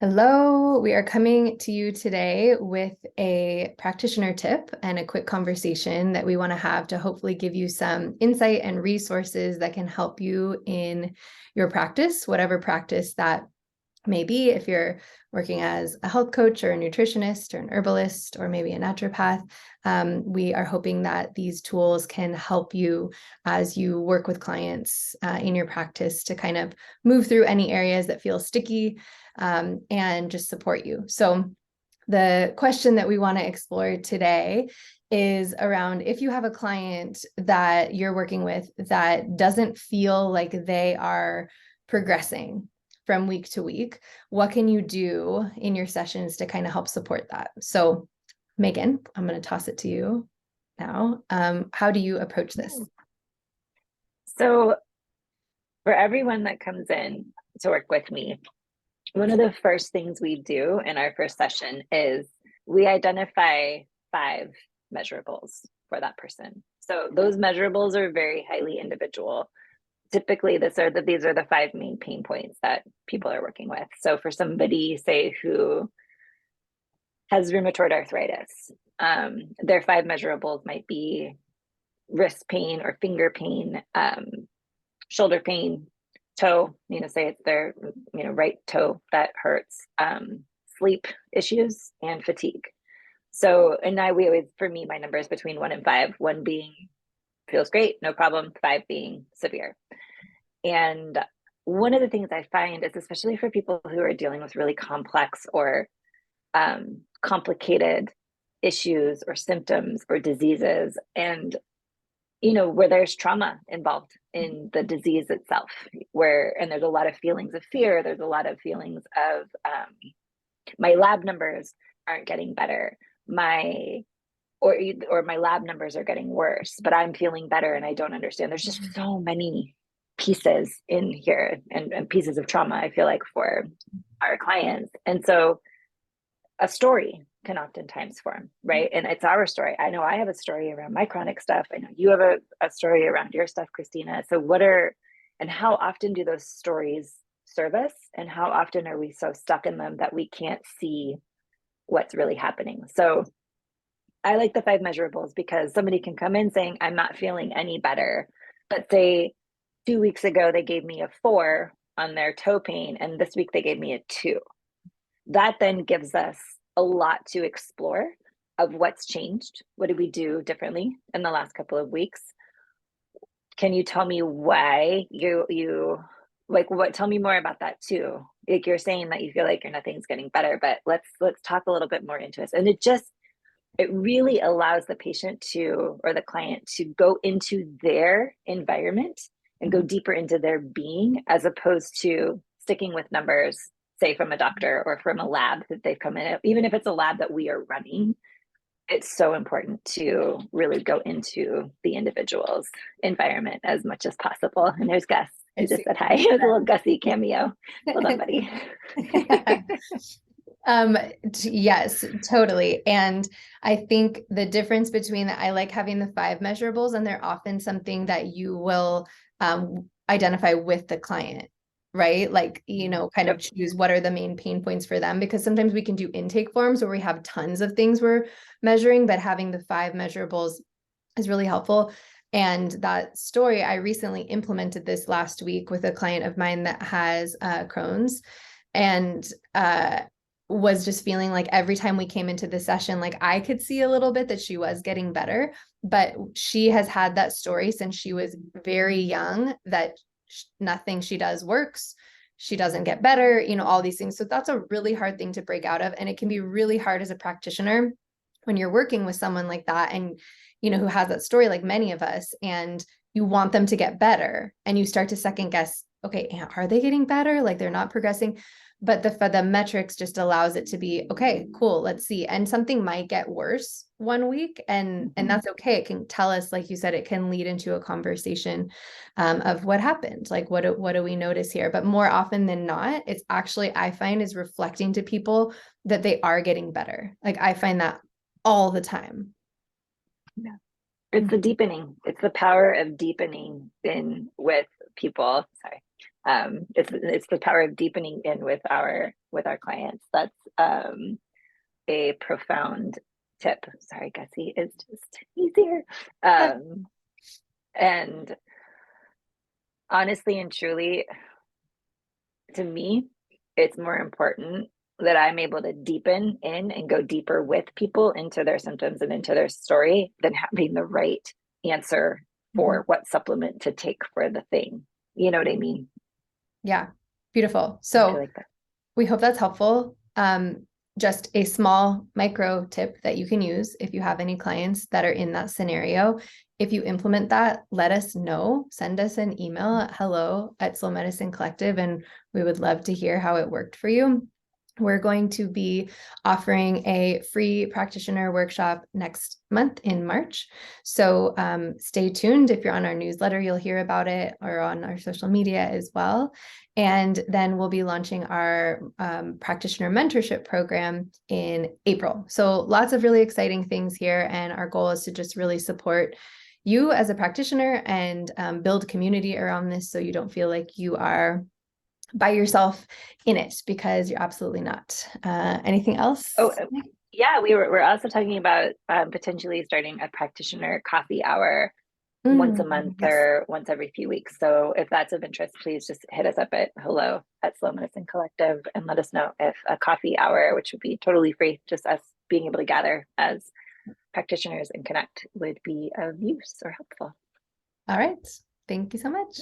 Hello, we are coming to you today with a practitioner tip and a quick conversation that we want to have to hopefully give you some insight and resources that can help you in your practice, whatever practice that may be. If you're working as a health coach or a nutritionist or an herbalist or maybe a naturopath, we are hoping that these tools can help you as you work with clients in your practice to kind of move through any areas that feel sticky and just support you. So the question that we want to explore today is around if you have a client that you're working with that doesn't feel like they are progressing from week to week, what can you do in your sessions to kind of help support that? So Megan, I'm going to toss it to you now. How do you approach this? So for everyone that comes in to work with me, one of the first things we do in our first session is we identify 5 measurables for that person. So those measurables are very highly individual. Typically, these are the 5 main pain points that people are working with. So for somebody, say, who has rheumatoid arthritis, their 5 measurables might be wrist pain or finger pain, shoulder pain, toe, say it's their, right toe that hurts, sleep issues, and fatigue. So, and for me, my number is between 1 and 5, 1 being feels great, no problem, 5 being severe. And one of the things I find is, especially for people who are dealing with really complex or complicated issues or symptoms or diseases, and where there's trauma involved in the disease itself, and there's a lot of feelings of fear, there's a lot of feelings of my lab numbers aren't getting better, or my lab numbers are getting worse, but I'm feeling better and I don't understand. There's just so many pieces in here and pieces of trauma, I feel like, for our clients. And so a story can oftentimes form, right? And it's our story. I know I have a story around my chronic stuff. I know you have a story around your stuff, Christina. So and how often do those stories serve us? And how often are we so stuck in them that we can't see what's really happening? So I like the 5 measurables because somebody can come in saying, I'm not feeling any better, but say 2 weeks ago, they gave me a 4 on their toe pain, and this week they gave me a 2. That then gives us a lot to explore of what's changed. What did we do differently in the last couple of weeks? Can you tell me why tell me more about that too. Like, you're saying that you feel like nothing's getting better, but let's talk a little bit more into this. And it really allows the patient or the client to go into their environment and go deeper into their being, as opposed to sticking with numbers, say from a doctor or from a lab that they've come in. Even if it's a lab that we are running, it's so important to really go into the individual's environment as much as possible. And there's Gus, who just said hi. It was a little Gussie cameo. Hold on, buddy. Yes, totally. And I think the difference between that, I like having the 5 measurables, and they're often something that you will identify with the client, right? Like, kind of choose what are the main pain points for them, because sometimes we can do intake forms where we have tons of things we're measuring, but having the 5 measurables is really helpful. And that story, I recently implemented this last week with a client of mine that has Crohn's, and was just feeling like every time we came into the session, like I could see a little bit that she was getting better, but she has had that story since she was very young, that nothing she does works. She doesn't get better, all these things. So that's a really hard thing to break out of. And it can be really hard as a practitioner when you're working with someone like that and, who has that story, like many of us, and you want them to get better, and you start to second guess, okay, are they getting better? Like, they're not progressing. But the metrics just allows it to be, okay, cool, let's see. And something might get worse one week, and that's okay. It can tell us, like you said, it can lead into a conversation of what happened. Like, what do we notice here? But more often than not, it's actually, I find, is reflecting to people that they are getting better. Like, I find that all the time. Yeah. It's the deepening. It's the power of deepening in with people. Sorry. It's the power of deepening in with our clients. That's a profound tip. Sorry, Gussie is just easier. And honestly and truly, to me, it's more important that I'm able to deepen in and go deeper with people into their symptoms and into their story than having the right answer for what supplement to take for the thing. You know what I mean? Yeah, beautiful. I So feel like that. we hope that's helpful. Just a small micro tip that you can use if you have any clients that are in that scenario. If you implement that, let us know. Send us an email at hello@Slow Medicine Collective, and we would love to hear how it worked for you. We're going to be offering a free practitioner workshop next month in March. So stay tuned. If you're on our newsletter, you'll hear about it, or on our social media as well. And then we'll be launching our practitioner mentorship program in April. So lots of really exciting things here. And our goal is to just really support you as a practitioner and build community around this, so you don't feel like you are by yourself in it, because you're absolutely not. Anything else? Oh, yeah, we're also talking about potentially starting a practitioner coffee hour once a month Yes. or once every few weeks. So if that's of interest, please just hit us up at hello@Slow Medicine Collective and let us know if a coffee hour, which would be totally free, just us being able to gather as practitioners and connect, would be of use or helpful. All right. Thank you so much.